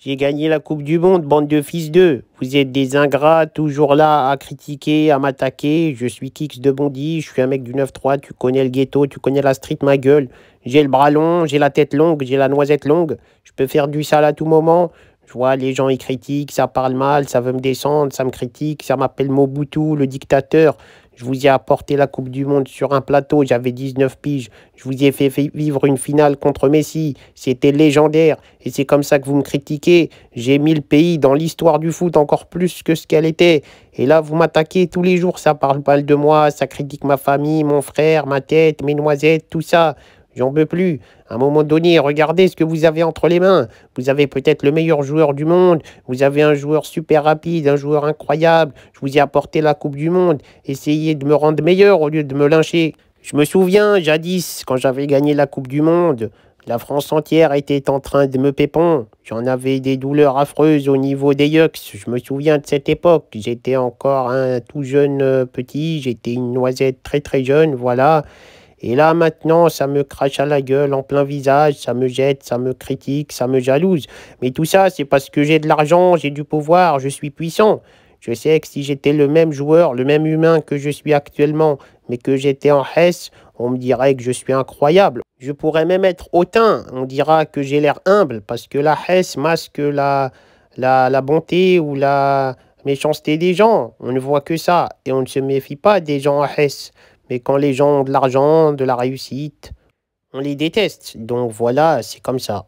J'ai gagné la Coupe du Monde, bande de fils d'eux. Vous êtes des ingrats, toujours là à critiquer, à m'attaquer. Je suis Kix de Bondy, je suis un mec du 9-3, tu connais le ghetto, tu connais la street, ma gueule. J'ai le bras long, j'ai la tête longue, j'ai la noisette longue. Je peux faire du sale à tout moment. Je vois les gens, ils critiquent, ça parle mal, ça veut me descendre, ça me critique, ça m'appelle Mobutu, le dictateur. Je vous ai apporté la Coupe du Monde sur un plateau, j'avais 19 piges. Je vous ai fait vivre une finale contre Messi. C'était légendaire. Et c'est comme ça que vous me critiquez. J'ai mis le pays dans l'histoire du foot encore plus que ce qu'elle était. Et là, vous m'attaquez tous les jours. Ça parle mal de moi, ça critique ma famille, mon frère, ma tête, mes noisettes, tout ça. J'en peux plus. À un moment donné, regardez ce que vous avez entre les mains. Vous avez peut-être le meilleur joueur du monde. Vous avez un joueur super rapide, un joueur incroyable. Je vous ai apporté la Coupe du Monde. Essayez de me rendre meilleur au lieu de me lyncher. Je me souviens, jadis, quand j'avais gagné la Coupe du Monde, la France entière était en train de me pépon. J'en avais des douleurs affreuses au niveau des yeux. Je me souviens de cette époque. J'étais encore un tout jeune petit. J'étais une noisette très très jeune, voilà. Et là, maintenant, ça me crache à la gueule, en plein visage, ça me jette, ça me critique, ça me jalouse. Mais tout ça, c'est parce que j'ai de l'argent, j'ai du pouvoir, je suis puissant. Je sais que si j'étais le même joueur, le même humain que je suis actuellement, mais que j'étais en Hesse, on me dirait que je suis incroyable. Je pourrais même être hautain, on dira que j'ai l'air humble, parce que la Hesse masque la bonté ou la méchanceté des gens. On ne voit que ça, et on ne se méfie pas des gens en Hesse. Mais quand les gens ont de l'argent, de la réussite, on les déteste. Donc voilà, c'est comme ça.